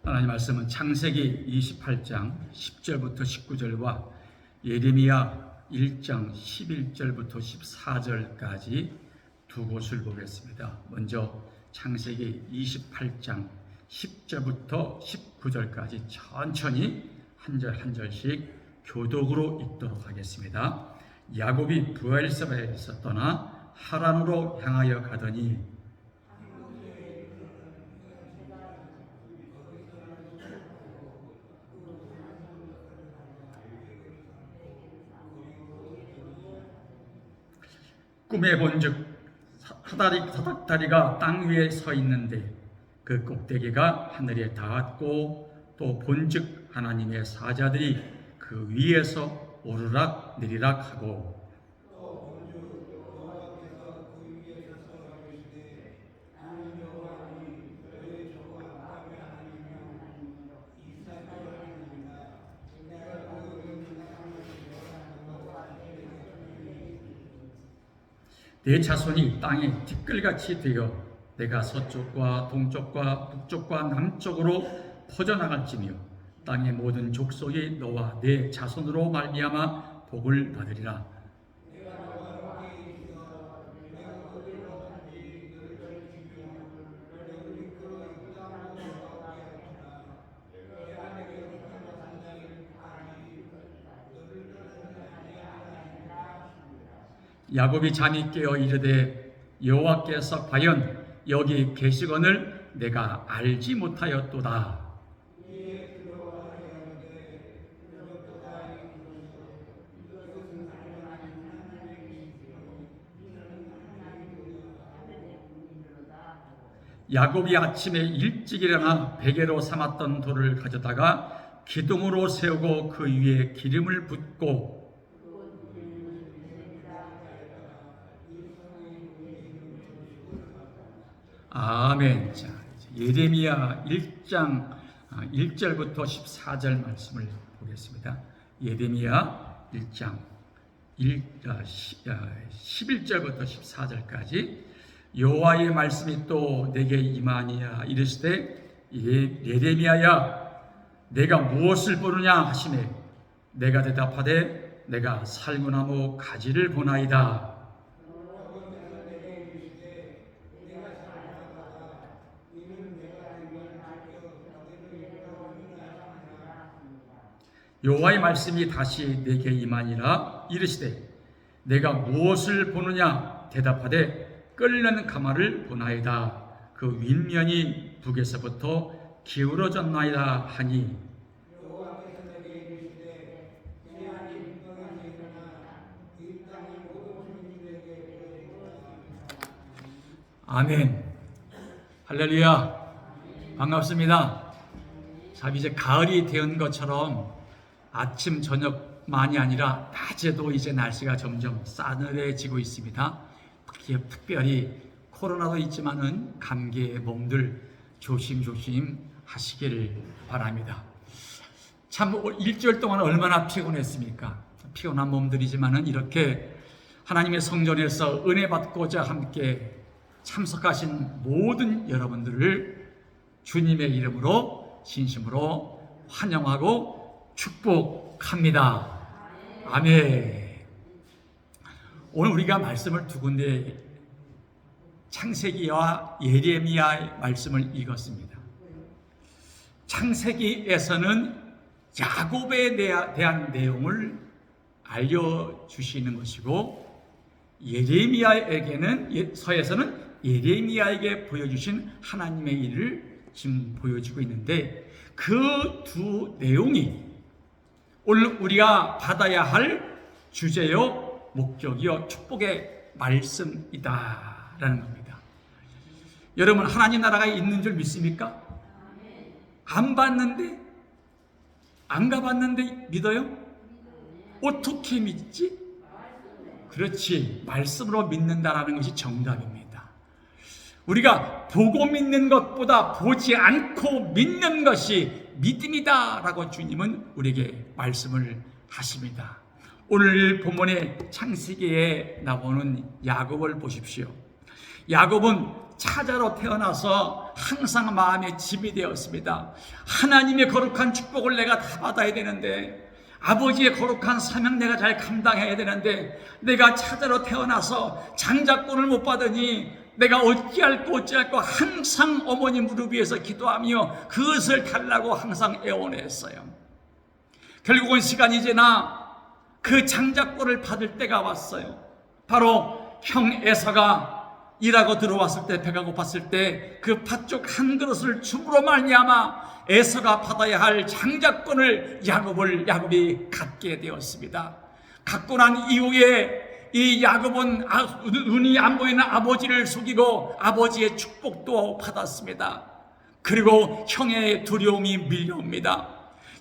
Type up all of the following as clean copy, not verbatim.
하나님 말씀은 창세기 28장 10절부터 19절과 예레미야 1장 11절부터 14절까지 두 곳을 보겠습니다. 먼저 창세기 28장 10절부터 19절까지 천천히 한 절 한 절씩 교독으로 읽도록 하겠습니다. 야곱이 브엘세바에서 떠나 하란으로 향하여 가더니 꿈에 본즉 사닥다리가 땅 위에 서 있는데 그 꼭대기가 하늘에 닿았고 또 본즉 하나님의 사자들이 그 위에서 오르락 내리락 하고 내 자손이 땅에 티끌같이 되어 내가 서쪽과 동쪽과 북쪽과 남쪽으로 퍼져나갈지며 땅의 모든 족속이 너와 내 자손으로 말미암아 복을 받으리라. 야곱이 잠이 깨어 이르되 여호와께서 과연 여기 계시거늘 내가 알지 못하였도다. 야곱이 아침에 일찍 일어나 베개로 삼았던 돌을 가져다가 기둥으로 세우고 그 위에 기름을 붓고 아멘. 자, 예레미야 1장 1절부터 14절 말씀을 보겠습니다. 예레미야 1장 11절부터 14절까지 여호와의 말씀이 또 내게 임하니라. 이르시되 예레미야야 내가 무엇을 보느냐 하시매 내가 대답하되 내가 살구나무 가지를 보나이다. 여호와의 말씀이 다시 내게 임하니라. 이르시되 내가 무엇을 보느냐 대답하되 끓는 가마를 보나이다. 그 윗면이 북에서부터 기울어졌나이다 하니 아멘. 할렐루야. 반갑습니다. 자, 이제 가을이 되은 것처럼 아침 저녁만이 아니라 낮에도 이제 날씨가 점점 싸늘해지고 있습니다. 특별히 코로나도 있지만은 감기에 몸들 조심조심 하시기를 바랍니다. 참 일주일 동안 얼마나 피곤했습니까? 피곤한 몸들이지만은 이렇게 하나님의 성전에서 은혜 받고자 함께 참석하신 모든 여러분들을 주님의 이름으로 진심으로 환영하고 축복합니다. 아멘. 오늘 우리가 말씀을 두 군데 창세기와 예레미야의 말씀을 읽었습니다. 창세기에서는 야곱에 대한 내용을 알려주시는 것이고 예레미야에게는 서에서는 예레미야에게 보여주신 하나님의 일을 지금 보여주고 있는데 그 두 내용이 오늘 우리가 받아야 할 주제요 목적이요 축복의 말씀이다라는 겁니다. 여러분 하나님 나라가 있는 줄 믿습니까? 안 봤는데 안 가봤는데 믿어요? 어떻게 믿지? 그렇지, 말씀으로 믿는다라는 것이 정답입니다. 우리가 보고 믿는 것보다 보지 않고 믿는 것이 믿음이다라고 주님은 우리에게 말씀을 하십니다. 오늘 본문의 창세기에 나오는 야곱을 보십시오. 야곱은 차자로 태어나서 항상 마음의 짐이 되었습니다. 하나님의 거룩한 축복을 내가 다 받아야 되는데, 아버지의 거룩한 사명 내가 잘 감당해야 되는데, 내가 차자로 태어나서 장자권을 못 받으니 내가 어찌할까 항상 어머니 무릎 위에서 기도하며 그것을 달라고 항상 애원했어요. 결국은 시간이 지나 그 장자권을 받을 때가 왔어요. 바로 형 에서가 일하고 들어왔을 때, 배가 고팠을 때 그 팥죽 한 그릇을 줌으로 말미암아 에서가 받아야 할 장자권을 야곱이 갖게 되었습니다. 갖고 난 이후에 이 야곱은 눈이 안 보이는 아버지를 속이고 아버지의 축복도 받았습니다. 그리고 형의 두려움이 밀려옵니다.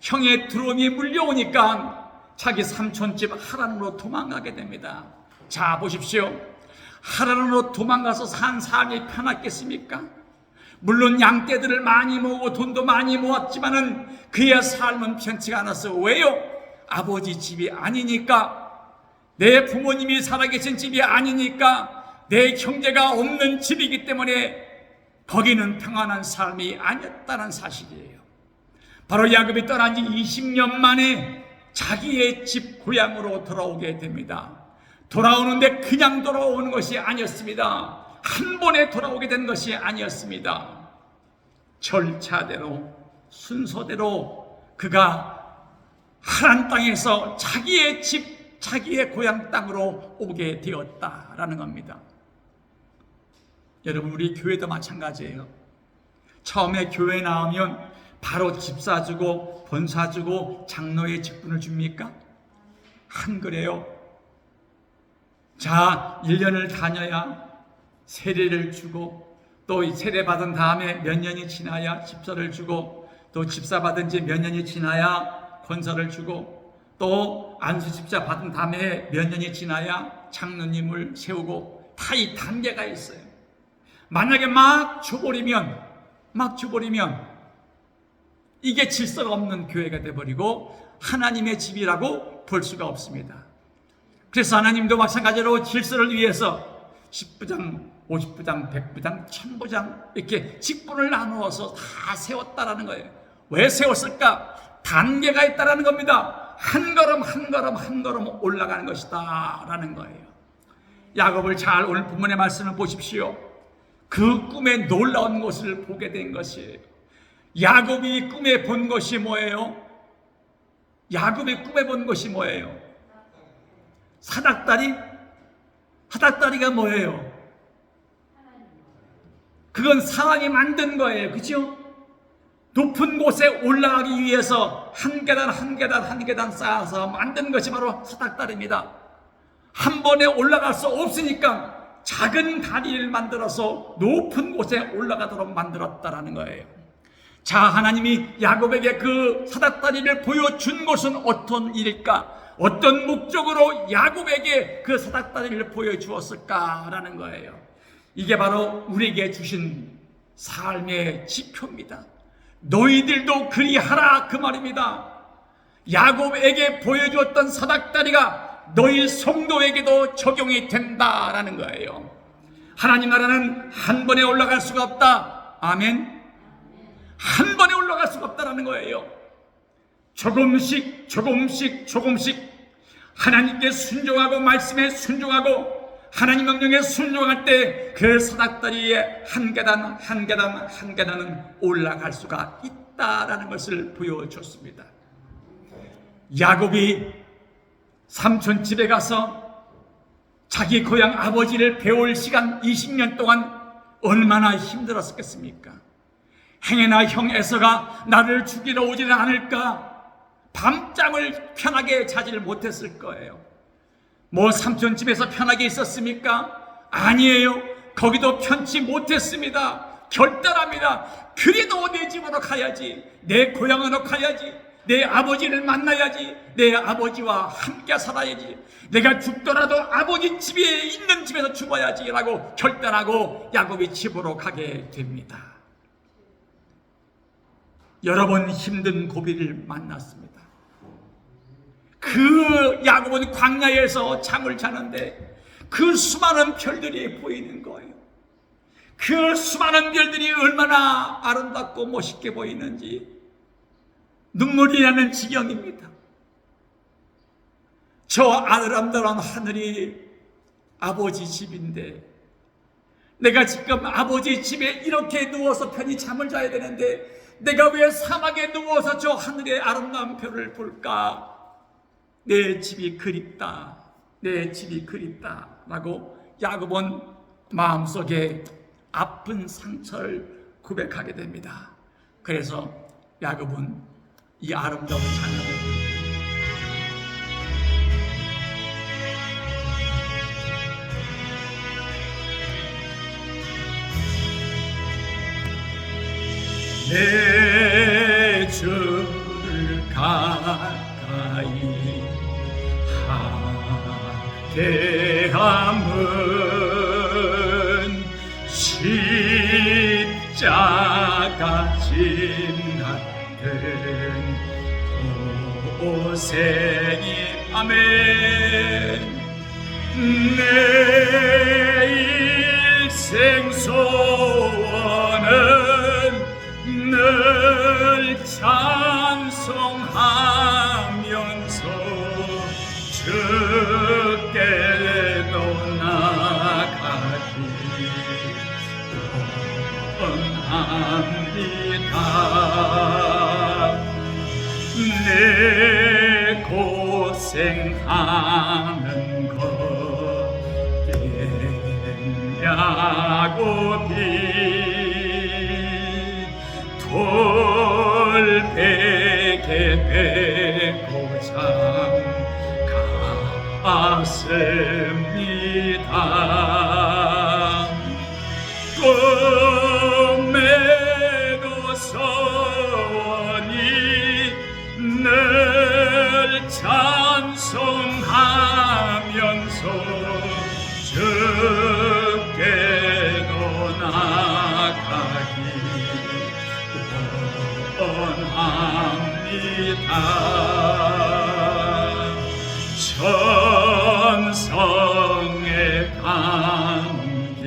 형의 두려움이 물려오니까 자기 삼촌집 하란으로 도망가게 됩니다. 자, 보십시오. 하란으로 도망가서 산 삶이 편했겠습니까? 물론 양떼들을 많이 모으고 돈도 많이 모았지만은 그의 삶은 편치가 않았어요. 왜요? 아버지 집이 아니니까, 내 부모님이 살아계신 집이 아니니까, 내 형제가 없는 집이기 때문에 거기는 평안한 삶이 아니었다는 사실이에요. 바로 야곱이 떠난 지 20년 만에 자기의 집 고향으로 돌아오게 됩니다. 돌아오는데 그냥 돌아오는 것이 아니었습니다. 한 번에 돌아오게 된 것이 아니었습니다. 절차대로, 순서대로 그가 하란 땅에서 자기의 집, 자기의 고향 땅으로 오게 되었다라는 겁니다. 여러분, 우리 교회도 마찬가지예요. 처음에 교회 나오면 바로 집사 주고 본사 주고 장로의 직분을 줍니까? 안 그래요. 자, 1년을 다녀야 세례를 주고, 또 세례 받은 다음에 몇 년이 지나야 집사를 주고, 또 집사 받은 지 몇 년이 지나야 권사를 주고, 또 안수 집사 받은 다음에 몇 년이 지나야 장로님을 세우고, 다 이 단계가 있어요. 만약에 막 줘버리면 이게 질서가 없는 교회가 돼버리고 하나님의 집이라고 볼 수가 없습니다. 그래서 하나님도 마찬가지로 질서를 위해서 10부장, 50부장, 100부장, 1000부장 이렇게 직분을 나누어서 다 세웠다라는 거예요. 왜 세웠을까? 단계가 있다라는 겁니다. 한 걸음 한 걸음 한 걸음 올라가는 것이다 라는 거예요. 야곱을 잘 오늘 본문의 말씀을 보십시오. 그 꿈에 놀라운 것을 보게 된 것이에요. 야곱이 꿈에 본 것이 뭐예요? 야곱이 꿈에 본 것이 뭐예요? 사닥다리? 사닥다리가 뭐예요? 그건 사람이 만든 거예요. 그죠? 높은 곳에 올라가기 위해서 한 계단 한 계단 한 계단 쌓아서 만든 것이 바로 사닥다리입니다. 한 번에 올라갈 수 없으니까 작은 다리를 만들어서 높은 곳에 올라가도록 만들었다라는 거예요. 자, 하나님이 야곱에게 그 사닥다리를 보여준 것은 어떤 일일까? 어떤 목적으로 야곱에게 그 사닥다리를 보여주었을까라는 거예요. 이게 바로 우리에게 주신 삶의 지표입니다. 너희들도 그리하라 그 말입니다. 야곱에게 보여주었던 사닥다리가 너희 성도에게도 적용이 된다라는 거예요. 하나님 나라는 한 번에 올라갈 수가 없다. 아멘. 한 번에 올라갈 수가 없다라는 거예요. 조금씩 하나님께 순종하고 말씀에 순종하고 하나님 명령에 순종할 때 그 사닥다리에 한 계단 한 계단 한 계단은 올라갈 수가 있다라는 것을 보여줬습니다. 야곱이 삼촌 집에 가서 자기 고향 아버지를 배울 시간 20년 동안 얼마나 힘들었겠습니까? 행여나 형 에서가 나를 죽이러 오지는 않을까 밤잠을 편하게 자지를 못했을 거예요. 뭐 삼촌 집에서 편하게 있었습니까? 아니에요. 거기도 편치 못했습니다. 결단합니다. 그래도 내 집으로 가야지, 내 고향으로 가야지, 내 아버지를 만나야지, 내 아버지와 함께 살아야지, 내가 죽더라도 아버지 집에 있는 집에서 죽어야지 라고 결단하고 야곱이 집으로 가게 됩니다. 여러 번 힘든 고비를 만났습니다. 그 야곱은 광야에서 잠을 자는데 그 수많은 별들이 보이는 거예요. 그 수많은 별들이 얼마나 아름답고 멋있게 보이는지 눈물이 나는 지경입니다. 저 아름다운 하늘이 아버지 집인데 내가 지금 아버지 집에 이렇게 누워서 편히 잠을 자야 되는데 내가 왜 사막에 누워서 저 하늘의 아름다운 별을 볼까? 내 집이 그립다. 내 집이 그립다. 라고 야곱은 마음속에 아픈 상처를 고백하게 됩니다. 그래서 야곱은 이 아름다운 찬양을 부릅니다. 내 주를 가까이 하게함은 십자가 지나는 고생이 아멘. 내 일생 소원은 늘 찬송하면서 주께로 나가기 원합니다. 내 고생하는 것 야곱이 돌베개 베고자 갔습니다. 꿈에도 소원이 늘 찬송하면서 주께로 나가기 원합니다. 천성에 가는 길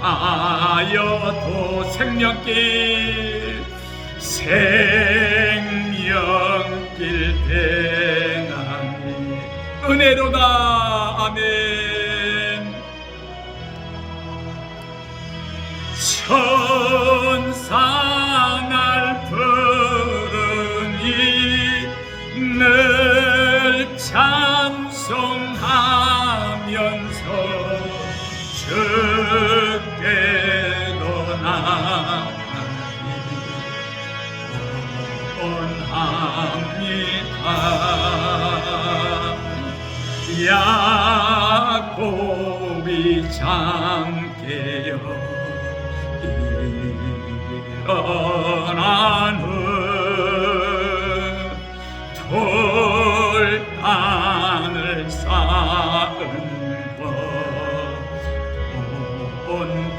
험하여도 생명길 행하니 은혜로다. 아멘. 천사 날 부르니 늘 찬송하면서 주께로 나가기 원합니다. 야곱이 잠깨어 일어난 후 돌판을 쌓은 돈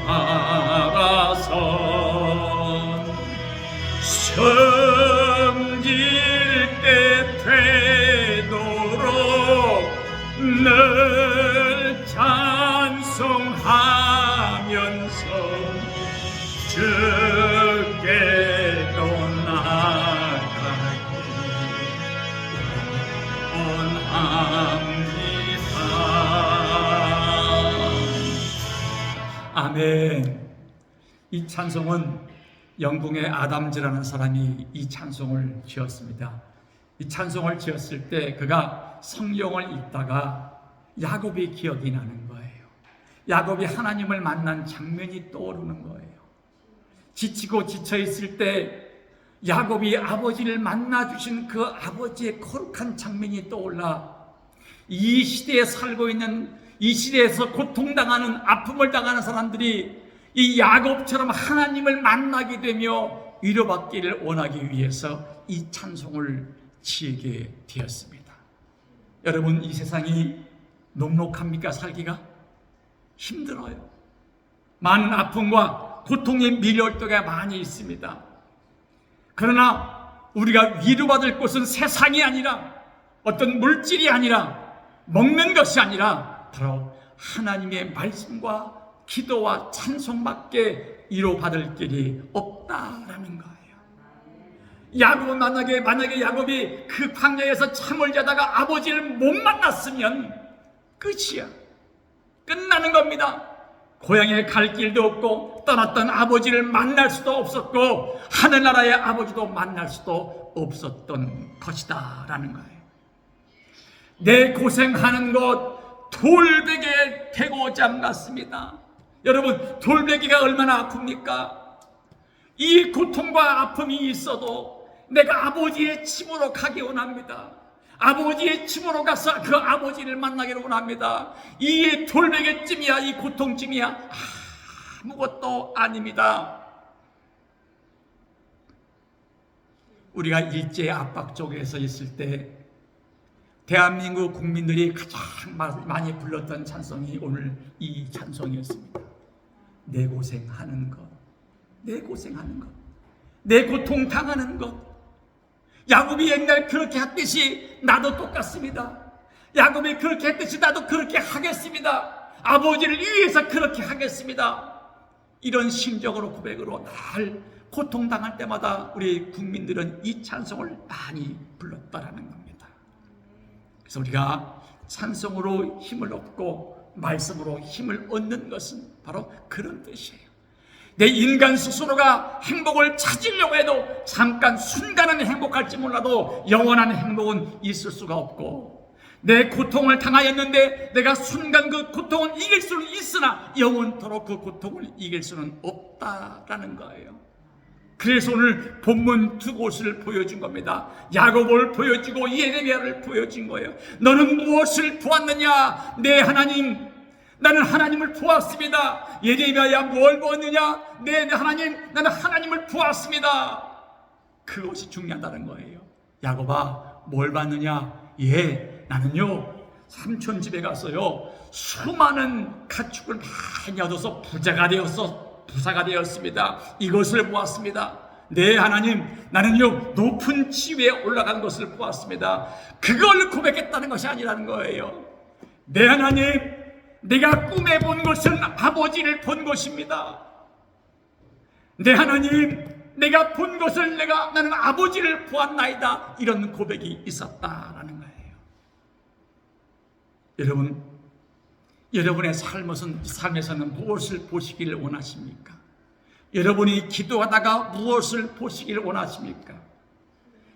팔아서 성질 때 되도록 늘 찬송하면서 주께로 나가기 원합니다. 아멘. 이 찬송은 영국의 아담즈라는 사람이 이 찬송을 지었습니다. 이 찬송을 지었을 때 그가 성경을 읽다가 야곱의 기억이 나는 거예요. 야곱이 하나님을 만난 장면이 떠오르는 거예요. 지치고 지쳐 있을 때 야곱이 아버지를 만나 주신 그 아버지의 거룩한 장면이 떠올라 이 시대에 살고 있는, 이 시대에서 고통당하는, 아픔을 당하는 사람들이 이 야곱처럼 하나님을 만나게 되며 위로받기를 원하기 위해서 이 찬송을 지게 되었습니다. 여러분, 이 세상이 녹록합니까? 살기가 힘들어요. 많은 아픔과 고통의 밀려올 때가 많이 있습니다. 그러나 우리가 위로받을 곳은 세상이 아니라, 어떤 물질이 아니라, 먹는 것이 아니라 바로 하나님의 말씀과 기도와 찬송밖에 이루받을 길이 없다라는 거예요. 야곱은 만약에 야곱이 그 광야에서 잠을 자다가 아버지를 못 만났으면 끝이야. 끝나는 겁니다. 고향에 갈 길도 없고 떠났던 아버지를 만날 수도 없었고 하늘나라의 아버지도 만날 수도 없었던 것이다 라는 거예요. 내 고생하는 것 돌베개 대고장 같습니다. 여러분, 돌베개가 얼마나 아픕니까? 이 고통과 아픔이 있어도 내가 아버지의 집으로 가기 원합니다. 아버지의 집으로 가서 그 아버지를 만나기를 원합니다. 이 돌베개쯤이야, 이 고통쯤이야, 아무것도 아닙니다. 우리가 일제 압박 속에서 있을 때 대한민국 국민들이 가장 많이 불렀던 찬송이 오늘 이 찬송이었습니다. 내 고생하는 것, 내 고생하는 것, 내 고통 당하는 것. 야곱이 옛날 그렇게 했듯이 나도 똑같습니다. 야곱이 그렇게 했듯이 나도 그렇게 하겠습니다. 아버지를 위해서 그렇게 하겠습니다. 이런 심정으로 고백으로 날 고통당할 때마다 우리 국민들은 이 찬송을 많이 불렀다라는 겁니다. 그래서 우리가 찬송으로 힘을 얻고 말씀으로 힘을 얻는 것은 바로 그런 뜻이에요. 내 인간 스스로가 행복을 찾으려고 해도 잠깐 순간은 행복할지 몰라도 영원한 행복은 있을 수가 없고, 내 고통을 당하였는데 내가 순간 그 고통을 이길 수는 있으나 영원토록 그 고통을 이길 수는 없다라는 거예요. 그래서 오늘 본문 두 곳을 보여준 겁니다. 야곱을 보여주고 예레미야를 보여준 거예요. 너는 무엇을 보았느냐? 내 하나님, 나는 하나님을 보았습니다. 예레미야야 뭘 보았느냐? 내 하나님, 나는 하나님을 보았습니다. 그것이 중요하다는 거예요. 야곱아, 뭘 봤느냐? 나는요 삼촌 집에 가서요 수많은 가축을 많이 얻어서 부자가 되었습니다. 이것을 보았습니다. 네 하나님, 나는요 높은 지위에 올라간 것을 보았습니다. 그걸 고백했다는 것이 아니라는 거예요. 네 하나님, 내가 꿈에 본 것은 아버지를 본 것입니다. 네 하나님, 내가 본 것을 나는 아버지를 보았나이다. 이런 고백이 있었다라는 거예요. 여러분, 여러분의 삶에서는 무엇을 보시기를 원하십니까? 여러분이 기도하다가 무엇을 보시기를 원하십니까?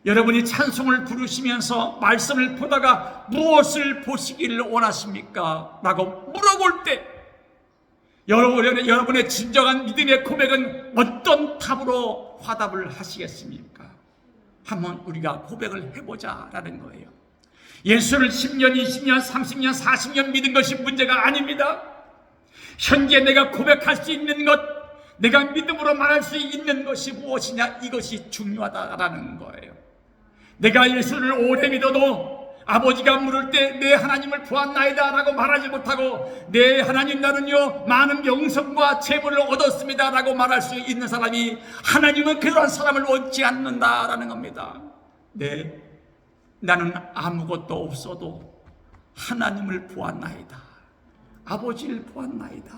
여러분이 찬송을 부르시면서 말씀을 보다가 무엇을 보시기를 원하십니까? 라고 물어볼 때 여러분의 진정한 믿음의 고백은 어떤 답으로 화답을 하시겠습니까? 한번 우리가 고백을 해보자라는 거예요. 예수를 10년, 20년, 30년, 40년 믿은 것이 문제가 아닙니다. 현재 내가 고백할 수 있는 것, 내가 믿음으로 말할 수 있는 것이 무엇이냐, 이것이 중요하다라는 거예요. 내가 예수를 오래 믿어도 아버지가 물을 때 내 하나님을 보았나이다 라고 말하지 못하고 내 하나님, 나는요 많은 명성과 재물을 얻었습니다 라고 말할 수 있는 사람이, 하나님은 그러한 사람을 원치 않는다라는 겁니다. 네, 나는 아무것도 없어도 하나님을 보았나이다, 아버지를 보았나이다.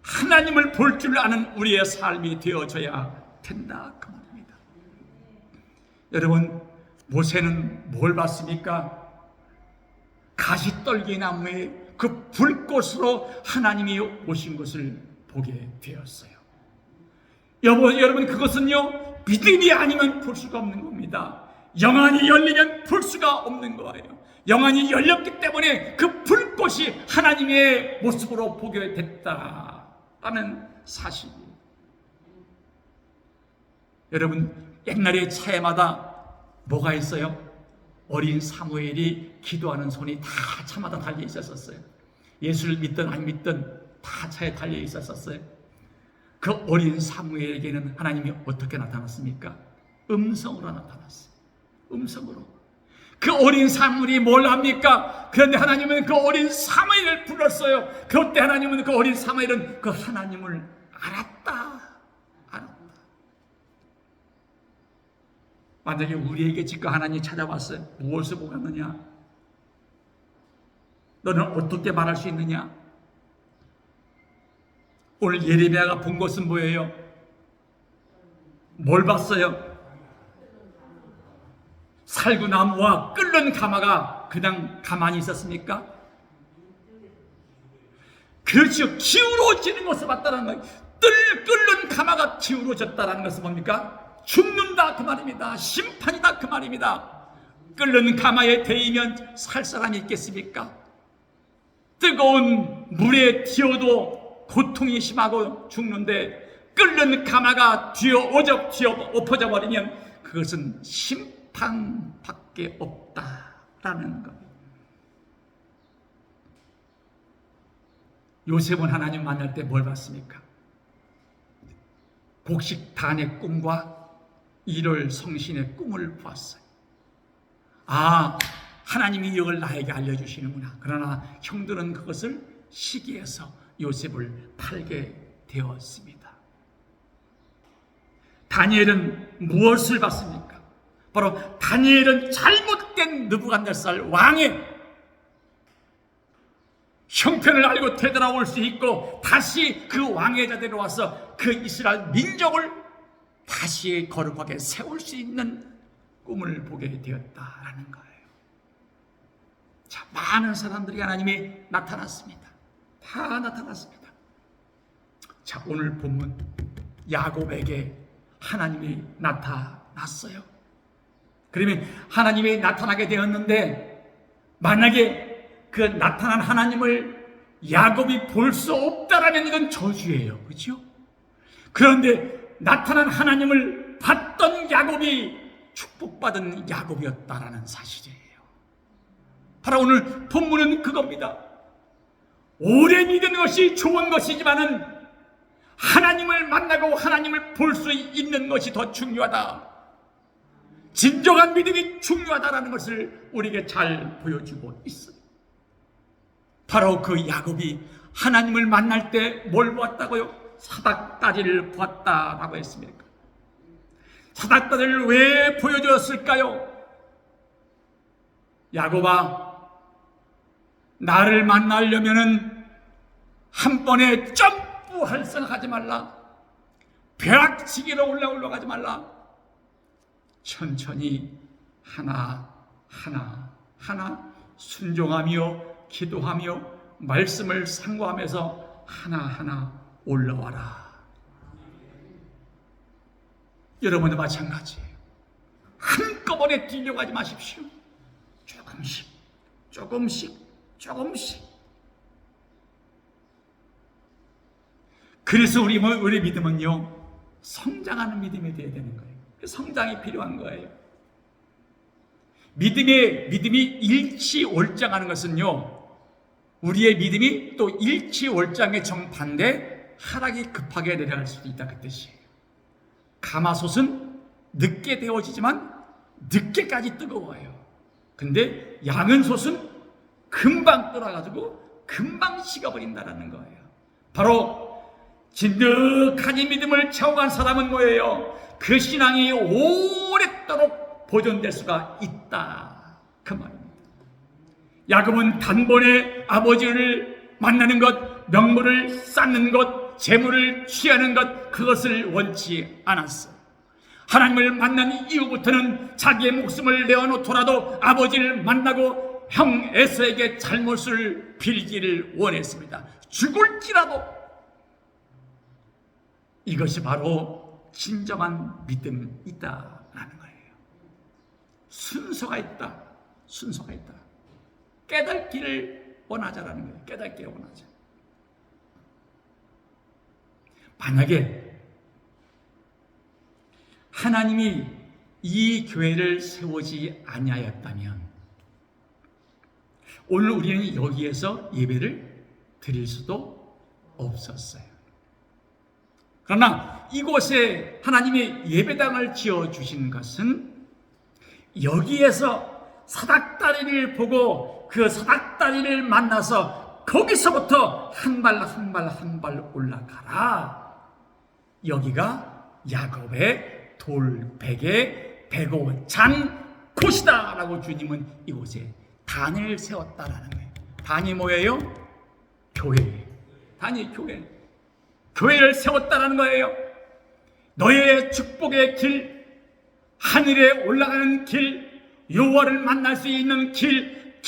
하나님을 볼 줄 아는 우리의 삶이 되어져야 된다 그 말입니다. 여러분, 모세는 뭘 봤습니까? 가시떨기 나무에 그 불꽃으로 하나님이 오신 것을 보게 되었어요. 여러분, 그것은요 믿음이 아니면 볼 수가 없는 겁니다. 영안이 열리면 볼 수가 없는 거예요. 영안이 열렸기 때문에 그 불꽃이 하나님의 모습으로 보게 됐다라는 사실이에요. 여러분, 옛날에 차에마다 뭐가 있어요? 어린 사무엘이 기도하는 손이 다 차마다 달려 있었어요. 예수를 믿든 안 믿든 다 차에 달려 있었어요. 그 어린 사무엘에게는 하나님이 어떻게 나타났습니까? 음성으로 나타났어요. 음성으로. 그 어린 사무엘이 뭘 합니까? 그런데 하나님은 그 어린 사무엘을 불렀어요. 그때 하나님은 그 어린 사무엘은 그 하나님을 알았다. 만약에 우리에게 지금 하나님이 찾아왔어요. 무엇을 보았느냐? 너는 어떻게 말할 수 있느냐? 오늘 예레미야가 본 것은 뭐예요? 뭘 봤어요? 살구나무와 끓는 가마가 그냥 가만히 있었습니까? 그렇죠. 기울어지는 것을 봤다는 거예요. 끓는 가마가 기울어졌다는 것은 뭡니까? 죽는다 그 말입니다. 심판이다 그 말입니다. 끓는 가마에 데이면 살 사람이 있겠습니까? 뜨거운 물에 튀어도 고통이 심하고 죽는데 끓는 가마가 엎어져 버리면 그것은 심판밖에 없다라는 겁니다. 요셉은 하나님 만날 때 뭘 봤습니까? 곡식단의 꿈과 일월 성신의 꿈을 보았어요. 아, 하나님이 이걸 나에게 알려주시는구나. 그러나 형들은 그것을 시기해서 요셉을 팔게 되었습니다. 다니엘은 무엇을 봤습니까? 바로 다니엘은 잘못된 느부갓네살 왕의 형편을 알고 되돌아올 수 있고 다시 그 왕의 자리로 와서 그 이스라엘 민족을 다시 거룩하게 세울 수 있는 꿈을 보게 되었다라는 거예요. 자, 많은 사람들이 하나님이 나타났습니다. 다 나타났습니다. 자, 오늘 본문 야곱에게 하나님이 나타났어요. 그러면 하나님이 나타나게 되었는데 만약에 그 나타난 하나님을 야곱이 볼 수 없다라면 이건 저주예요. 그렇죠? 그런데 나타난 하나님을 봤던 야곱이 축복받은 야곱이었다라는 사실이에요. 바로 오늘 본문은 그겁니다. 오래 믿는 것이 좋은 것이지만은 하나님을 만나고 하나님을 볼 수 있는 것이 더 중요하다. 진정한 믿음이 중요하다라는 것을 우리에게 잘 보여주고 있습니다. 바로 그 야곱이 하나님을 만날 때 뭘 보았다고요? 사닥다리를 보았다라고 했습니까? 사닥다리를 왜 보여주었을까요? 야곱아, 나를 만나려면은 한 번에 점프할 생각하지 말라. 벼락치기로 올라가지 말라. 천천히 하나 순종하며 기도하며 말씀을 상고하면서 하나하나 올라와라. 여러분도 마찬가지예요. 한꺼번에 뛰려가지 마십시오. 조금씩. 그래서 우리 믿음은요, 성장하는 믿음이 되어야 되는 거예요. 성장이 필요한 거예요. 믿음이 일치월장하는 것은요, 우리의 믿음이 또 일치월장의 정반대 하락이 급하게 내려갈 수도 있다 그 뜻이에요. 가마솥은 늦게 데워지지만 늦게까지 뜨거워요. 근데 양은솥은 금방 끓어가지고 금방 식어버린다는 거예요. 바로 진득하니 믿음을 채워간 사람은 뭐예요? 그 신앙이 오랫도록 보존될 수가 있다 그 말입니다. 야곱은 단번에 아버지를 만나는 것, 명물을 쌓는 것, 재물을 취하는 것, 그것을 원치 않았어요. 하나님을 만난 이후부터는 자기의 목숨을 내어놓더라도 아버지를 만나고 형 에서에게 잘못을 빌기를 원했습니다. 죽을지라도. 이것이 바로 진정한 믿음이다라는 거예요. 순서가 있다. 깨닫기를 원하자라는 거예요. 깨닫기를 원하자. 만약에 하나님이 이 교회를 세우지 아니하였다면 오늘 우리는 여기에서 예배를 드릴 수도 없었어요. 그러나 이곳에 하나님이 예배당을 지어주신 것은 여기에서 사닥다리를 보고 그 사닥다리를 만나서 거기서부터 한 발 올라가라. 여기가 야곱의 돌베개 베고 잔 곳이다 라고 주님은 이곳에 단을 세웠다라는 거예요. 단이 뭐예요? 교회. 단이 교회. 교회를 세웠다는 거예요. 너의 축복의 길, 하늘에 올라가는 길, 여호와를 만날 수 있는 길,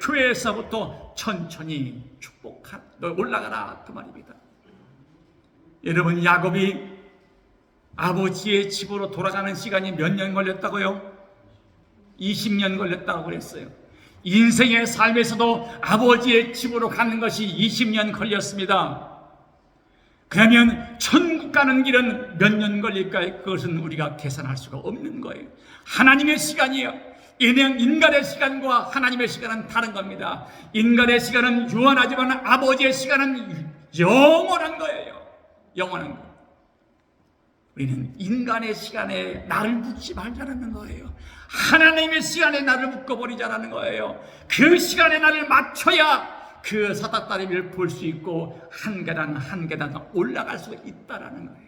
교회에서부터 천천히 올라가라, 그 말입니다. 여러분, 야곱이 아버지의 집으로 돌아가는 시간이 몇 년 걸렸다고요? 20년 걸렸다고 그랬어요. 인생의 삶에서도 아버지의 집으로 가는 것이 20년 걸렸습니다. 그러면 천국 가는 길은 몇 년 걸릴까요? 그것은 우리가 계산할 수가 없는 거예요. 하나님의 시간이에요. 인간의 시간과 하나님의 시간은 다른 겁니다. 인간의 시간은 유한하지만 아버지의 시간은 영원한 거예요. 영원한 거. 우리는 인간의 시간에 나를 묻지 말자는 거예요. 하나님의 시간에 나를 묶어버리자는 거예요. 그 시간에 나를 맞춰야 그 사닥다리를 볼 수 있고 한 계단 한 계단 올라갈 수 있다라는 거예요.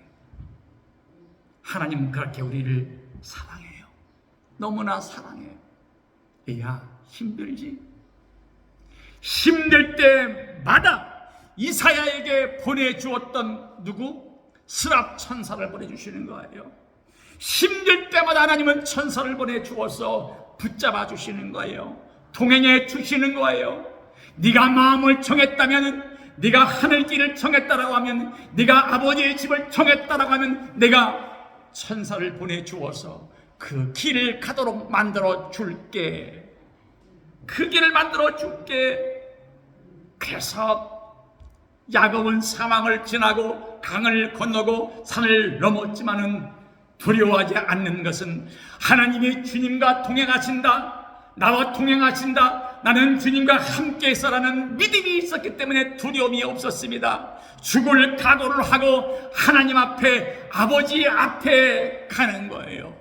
하나님은 그렇게 우리를 사랑해요. 너무나 사랑해요. 야, 힘들지? 힘들 때마다 이사야에게 보내주었던 누구? 스랍 천사를 보내주시는 거예요. 힘들 때마다 하나님은 천사를 보내주어서 붙잡아 주시는 거예요. 동행해 주시는 거예요. 네가 마음을 정했다면, 네가 하늘길을 정했다라고 하면, 네가 아버지의 집을 정했다라고 하면 내가 천사를 보내주어서 그 길을 가도록 만들어 줄게. 그 길을 만들어 줄게. 그래서 야곱은 사망을 지나고 강을 건너고 산을 넘었지만은 두려워하지 않는 것은 하나님이 주님과 동행하신다, 나와 동행하신다, 나는 주님과 함께 있어라는 믿음이 있었기 때문에 두려움이 없었습니다. 죽을 각오를 하고 하나님 앞에, 아버지 앞에 가는 거예요.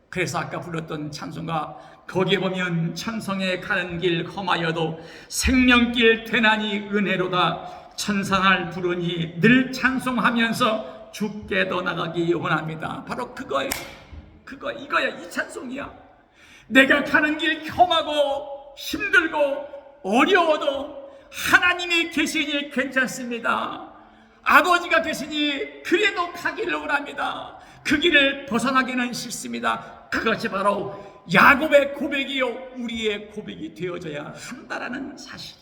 그래서 아까 불렀던 찬송가, 거기에 보면 천성에 가는 길 험하여도 생명길 되나니 은혜로다. 천상을 부르니 늘 찬송하면서 주께 더 나가기 원합니다. 바로 그거예요. 이거야. 이 찬송이야. 내가 가는 길 험하고 힘들고 어려워도 하나님이 계시니 괜찮습니다. 아버지가 계시니 그래도 가기를 원합니다. 그 길을 벗어나기는 싫습니다. 그것이 바로 야곱의 고백이요, 우리의 고백이 되어져야 한다라는 사실.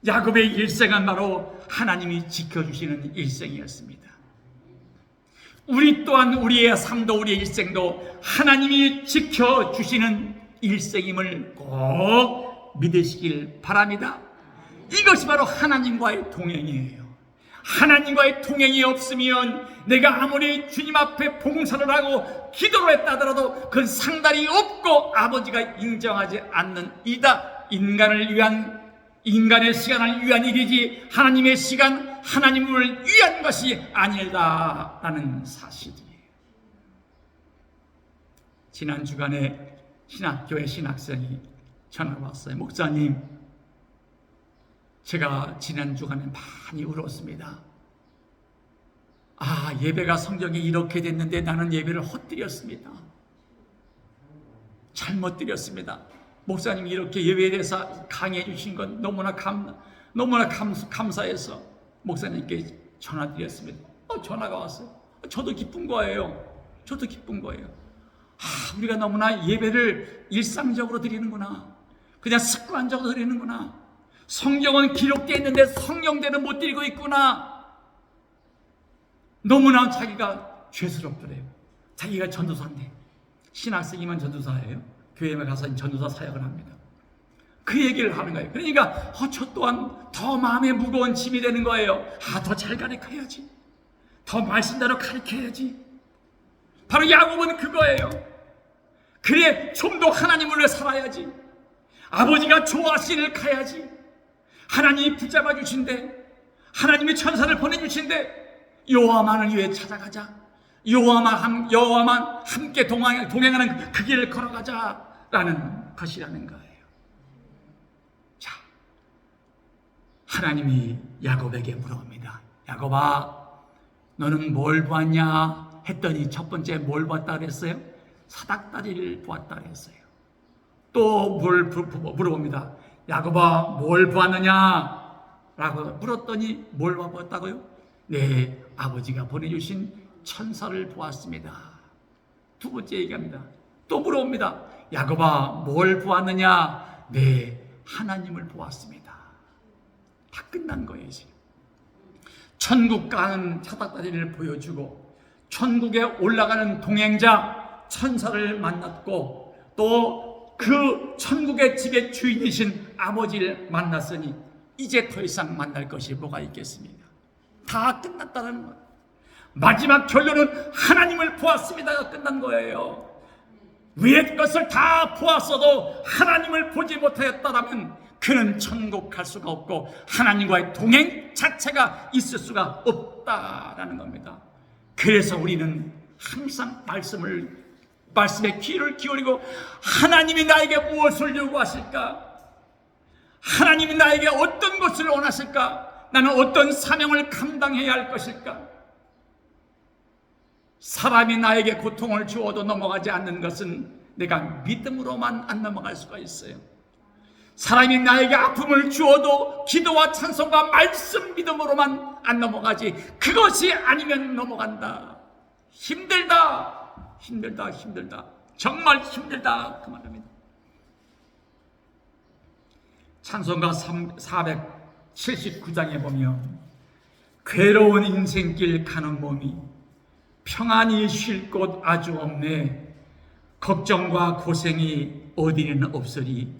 야곱의 일생은 바로 하나님이 지켜주시는 일생이었습니다. 우리 또한 우리의 삶도, 우리의 일생도 하나님이 지켜주시는 일생임을 꼭 믿으시길 바랍니다. 이것이 바로 하나님과의 동행이에요. 하나님과의 동행이 없으면 내가 아무리 주님 앞에 봉사를 하고 기도를 했다 하더라도 그건 상달이 없고 아버지가 인정하지 않는 이다. 인간의 시간을 위한 일이지 하나님의 시간, 하나님을 위한 것이 아니다라는 사실이에요. 지난 주간에 신학교의 신학생이 전화가 왔어요. 목사님, 제가 지난 주간에 많이 울었습니다. 예배가 성적이 이렇게 됐는데 나는 예배를 헛드렸습니다. 잘못 드렸습니다. 목사님이 이렇게 예배에 대해서 강의해 주신 건 너무나 감사해서 목사님께 전화드렸습니다. 전화가 왔어요. 저도 기쁜 거예요. 우리가 너무나 예배를 일상적으로 드리는구나. 그냥 습관적으로 드리는구나. 성경은 기록되어 있는데 성령대로 못 드리고 있구나. 너무나 자기가 죄스럽더래요. 자기가 전도사인데, 신학생이면 전도사예요. 교회에 가서 전도사 사역을 합니다. 그 얘기를 하는 거예요. 그러니까 저 또한 더 마음에 무거운 짐이 되는 거예요. 더 잘 가르쳐야지. 더 말씀대로 가르쳐야지. 바로 야곱은 그거예요. 그래, 좀 더 하나님을 위해 살아야지. 아버지가 좋아하시는 가야지. 하나님이 붙잡아 주신대. 하나님이 천사를 보내주신대. 여호와만을 위해 찾아가자. 여호와만 함께 동행하는 그 길을 걸어가자라는 것이라는 거예요. 자, 하나님이 야곱에게 물어봅니다. 야곱아, 너는 뭘 보았냐? 했더니 첫 번째 뭘 보았다 그랬어요? 사닥다리를 보았다 그랬어요. 또 물어봅니다. 야곱아, 뭘 보았느냐? 라고 물었더니 뭘 보았다고요? 네, 아버지가 보내주신 천사를 보았습니다. 두 번째 얘기합니다. 또 물어봅니다. 야곱아, 뭘 보았느냐? 네, 하나님을 보았습니다. 다 끝난 거예요, 지금. 천국 가는 사닥다리를 보여주고, 천국에 올라가는 동행자 천사를 만났고, 또 그 천국의 집의 주인이신 아버지를 만났으니 이제 더 이상 만날 것이 뭐가 있겠습니까? 다 끝났다는 거예요. 마지막 결론은 하나님을 보았습니다가 끝난 거예요. 위의 것을 다 보았어도 하나님을 보지 못하였다면 그는 천국 갈 수가 없고 하나님과의 동행 자체가 있을 수가 없다라는 겁니다. 그래서 우리는 항상 말씀에 귀를 기울이고, 하나님이 나에게 무엇을 요구하실까? 하나님이 나에게 어떤 것을 원하실까? 나는 어떤 사명을 감당해야 할 것일까? 사람이 나에게 고통을 주어도 넘어가지 않는 것은 내가 믿음으로만 안 넘어갈 수가 있어요. 사람이 나에게 아픔을 주어도 기도와 찬송과 말씀 믿음으로만 안 넘어가지, 그것이 아니면 넘어간다. 힘들다, 정말 힘들다, 그 말입니다. 찬송가 479장에 보면 괴로운 인생길 가는 몸이 평안히 쉴 곳 아주 없네. 걱정과 고생이 어디는 없으리.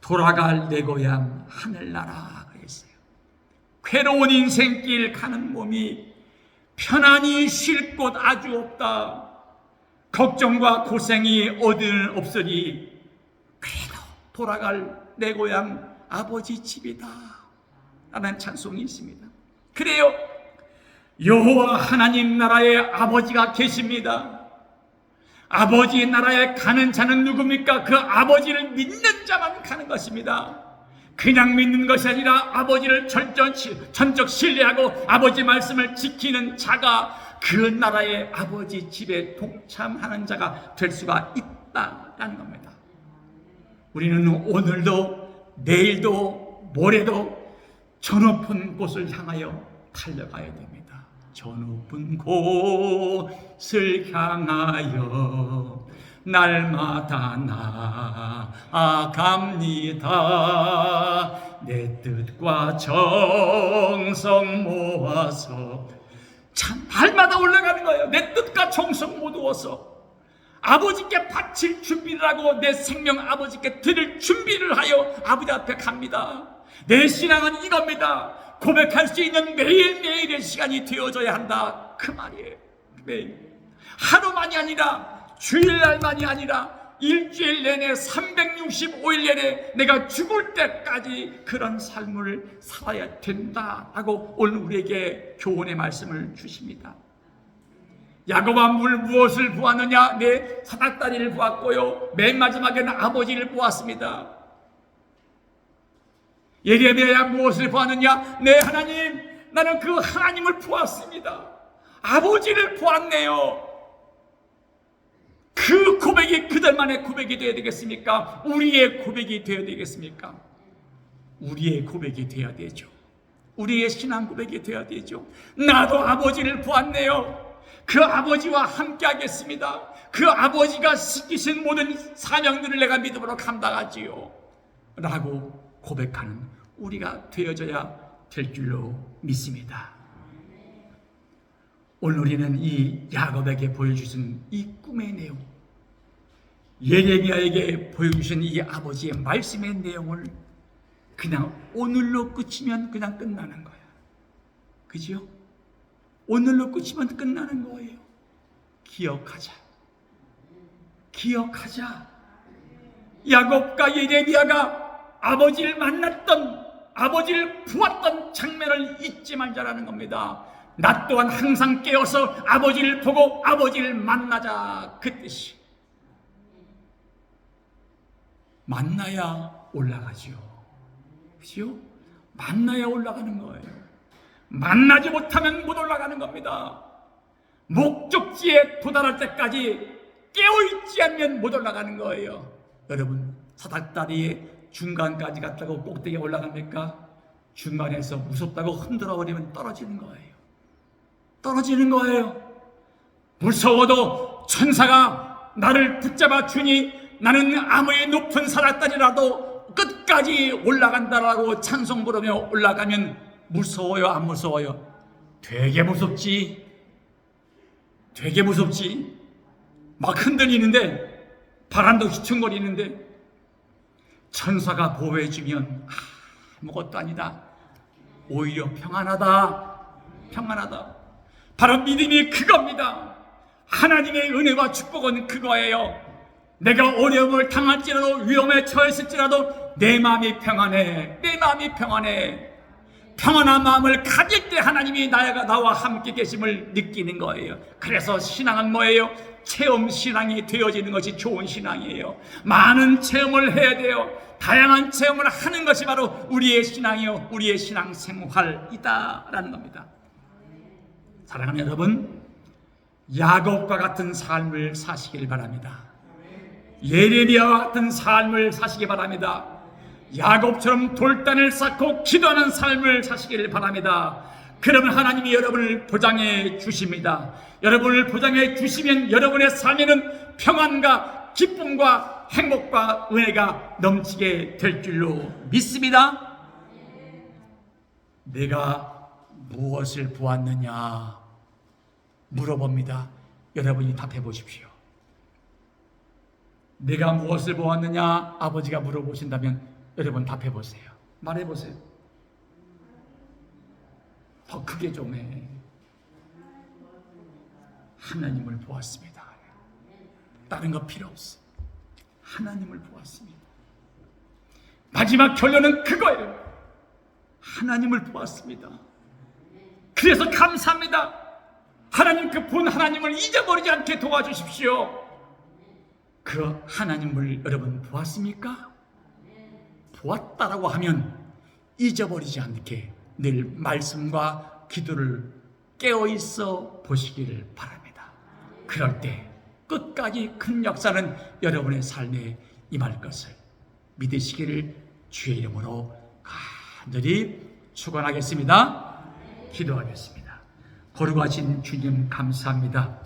돌아갈 내 고향 하늘나라 그랬어요. 괴로운 인생길 가는 몸이 편안히 쉴 곳 아주 없다. 걱정과 고생이 어디는 없으리. 그래도 돌아갈 내 고향 아버지 집이다 라는 찬송이 있습니다. 그래요, 여호와 하나님 나라에 아버지가 계십니다. 아버지 나라에 가는 자는 누굽니까? 그 아버지를 믿는 자만 가는 것입니다. 그냥 믿는 것이 아니라 아버지를 전적 신뢰하고 아버지 말씀을 지키는 자가 그 나라의 아버지 집에 동참하는 자가 될 수가 있다라는 겁니다. 우리는 오늘도 내일도 모레도 저 높은 곳을 향하여 달려가야 됩니다. 저 높은 곳을 향하여 날마다 나아갑니다. 내 뜻과 정성 모아서, 참 날마다 올라가는 거예요. 내 뜻과 정성 모두어서 아버지께 바칠 준비를 하고 내 생명 아버지께 드릴 준비를 하여 아버지 앞에 갑니다. 내 신앙은 이겁니다. 고백할 수 있는 매일매일의 시간이 되어져야 한다, 그 말이에요. 매일. 하루만이 아니라, 주일날만이 아니라 일주일 내내 365일 내내 내가 죽을 때까지 그런 삶을 살아야 된다라고 오늘 우리에게 교훈의 말씀을 주십니다. 야곱아, 무엇을 보았느냐? 내 사닥다리를 보았고요, 맨 마지막에는 아버지를 보았습니다. 예레미야야, 무엇을 보았느냐? 네, 하나님, 나는 그 하나님을 보았습니다. 아버지를 보았네요. 그 고백이 그들만의 고백이 되어야 되겠습니까? 우리의 고백이 되어야 되겠습니까? 우리의 고백이 되어야 되죠. 우리의 신앙 고백이 되어야 되죠. 나도 아버지를 보았네요. 그 아버지와 함께 하겠습니다. 그 아버지가 시키신 모든 사명들을 내가 믿음으로 감당하지요 라고 고백하는 우리가 되어져야 될 줄로 믿습니다. 오늘 우리는 이 야곱에게 보여주신 이 꿈의 내용, 예레미야에게 보여주신 이 아버지의 말씀의 내용을 그냥 오늘로 끝이면 그냥 끝나는 거야. 그죠? 오늘로 끝이면 끝나는 거예요. 기억하자. 야곱과 예레미야가 아버지를 만났던, 아버지를 보았던 장면을 잊지 말자라는 겁니다. 나 또한 항상 깨어서 아버지를 보고 아버지를 만나자, 그 뜻이. 만나야 올라가지요. 그죠? 만나야 올라가는 거예요. 만나지 못하면 못 올라가는 겁니다. 목적지에 도달할 때까지 깨어있지 않으면 못 올라가는 거예요. 여러분, 사닥다리의 중간까지 갔다고 꼭대기에 올라갑니까? 중간에서 무섭다고 흔들어버리면 떨어지는 거예요. 떨어지는 거예요. 무서워도 천사가 나를 붙잡아 주니 나는 아무리 높은 사닥다리라도 끝까지 올라간다라고 찬송 부르며 올라가면 무서워요, 안 무서워요? 되게 무섭지. 되게 무섭지. 막 흔들리는데, 바람도 휘청거리는데 천사가 보호해주면 아무것도 아니다. 오히려 평안하다. 평안하다. 바로 믿음이 그겁니다. 하나님의 은혜와 축복은 그거예요. 내가 어려움을 당할지라도, 위험에 처했을지라도 내 마음이 평안해. 내 마음이 평안해. 평안한 마음을 가질 때 하나님이 나와 함께 계심을 느끼는 거예요. 그래서 신앙은 뭐예요? 체험 신앙이 되어지는 것이 좋은 신앙이에요. 많은 체험을 해야 돼요. 다양한 체험을 하는 것이 바로 우리의 신앙이요, 우리의 신앙 생활이다라는 겁니다. 사랑하는 여러분, 야곱과 같은 삶을 사시길 바랍니다. 예레미야와 같은 삶을 사시기 바랍니다. 야곱처럼 돌단을 쌓고 기도하는 삶을 사시길 바랍니다. 그러면 하나님이 여러분을 보장해 주십니다. 여러분을 보장해 주시면 여러분의 삶에는 평안과 기쁨과 행복과 은혜가 넘치게 될 줄로 믿습니다. 내가 무엇을 보았느냐 물어봅니다. 여러분이 답해 보십시오. 내가 무엇을 보았느냐 아버지가 물어보신다면 여러분 답해 보세요. 말해 보세요. 더 크게 좀 해. 하나님을 보았습니다. 다른 거 필요 없어. 하나님을 보았습니다. 마지막 결론은 그거예요. 하나님을 보았습니다. 그래서 감사합니다. 하나님, 그 본 하나님을 잊어버리지 않게 도와주십시오. 그 하나님을 여러분 보았습니까? 보았다라고 하면 잊어버리지 않게 늘 말씀과 기도를 깨어있어 보시기를 바랍니다. 그럴 때 끝까지 큰 역사는 여러분의 삶에 임할 것을 믿으시기를 주의 이름으로 간절히 축원하겠습니다. 기도하겠습니다. 거룩하신 주님 감사합니다.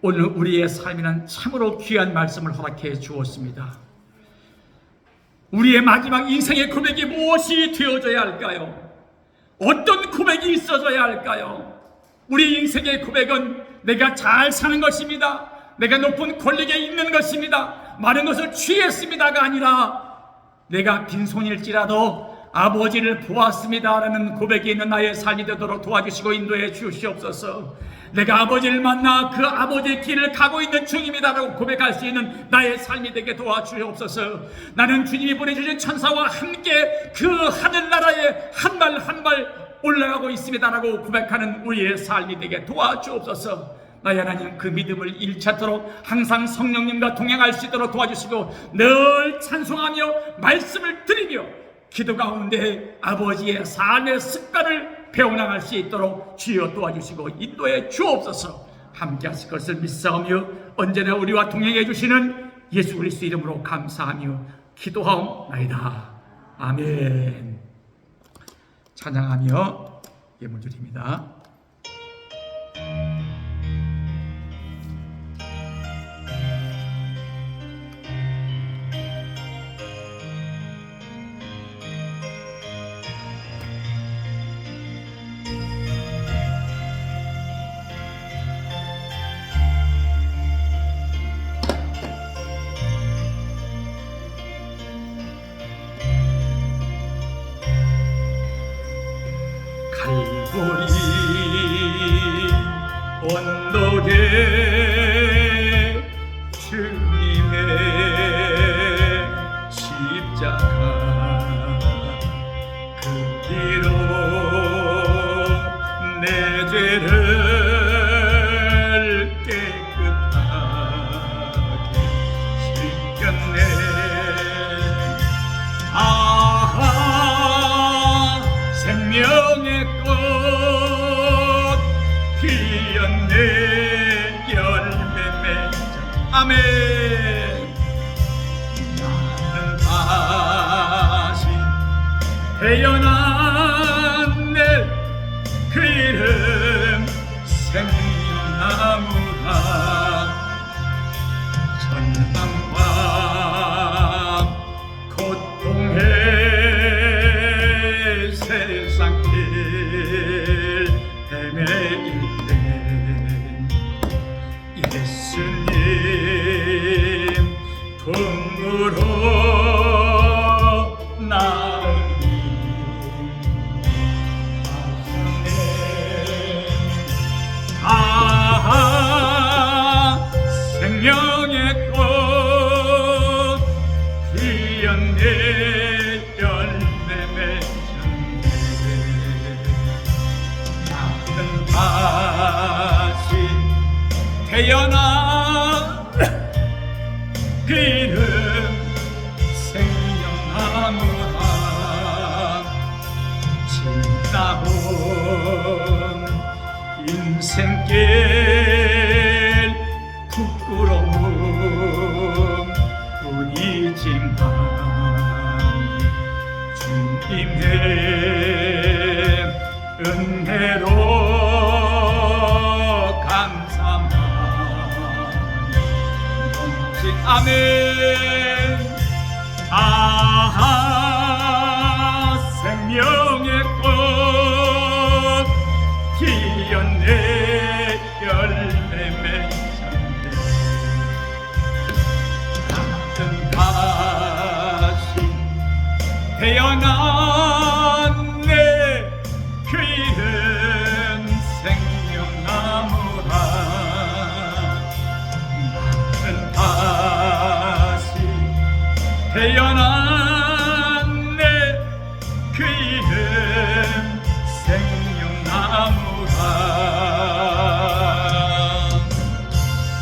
오늘 우리의 삶에는 참으로 귀한 말씀을 허락해 주었습니다. 우리의 마지막 인생의 고백이 무엇이 되어져야 할까요? 어떤 고백이 있어져야 할까요? 우리 인생의 고백은 내가 잘 사는 것입니다. 내가 높은 권력에 있는 것입니다. 많은 것을 취했습니다가 아니라 내가 빈손일지라도 아버지를 보았습니다라는 고백이 있는 나의 삶이 되도록 도와주시고 인도해 주시옵소서. 내가 아버지를 만나 그 아버지의 길을 가고 있는 중입니다라고 고백할 수 있는 나의 삶이 되게 도와주옵소서. 나는 주님이 보내주신 천사와 함께 그 하늘나라에 한 발 한 발 올라가고 있습니다라고 고백하는 우리의 삶이 되게 도와주옵소서. 나의 하나님, 그 믿음을 잃지 않도록 항상 성령님과 동행할 수 있도록 도와주시고 늘 찬송하며 말씀을 드리며 기도 가운데 아버지의 삶의 습관을 배워나갈 수 있도록 주여 도와주시고 인도해 주옵소서. 함께 하실 것을 믿사오며 언제나 우리와 동행해 주시는 예수 그리스도 이름으로 감사하며 기도하옵나이다. 아멘. 찬양하며 예물 드립니다. 갈보리 언덕에 주님의 십자가 그 뒤로 내 죄를 깨끗하게 씻겼네. 아하, 생명의 꽃 피었네. 열매 맺자. 아멘. 태어났네. 그 이름 생명나무라. 전방과 고통의 세상길 헤매일 때 예수님 품으로 나으리. 생명의 꽃 피었네. 열매 맺었네. 나는 다시 태어나. 그 이름 생명나무라. 진다운 인생길 부끄러움 뿐이지만 주님의 은혜로 감사만 넘치. 아멘. 생명의 꽃 피었네. 열매 맺었네. 나는 다시 태어났네. 그 이름 생명나무라. 나는 다시 태어났네.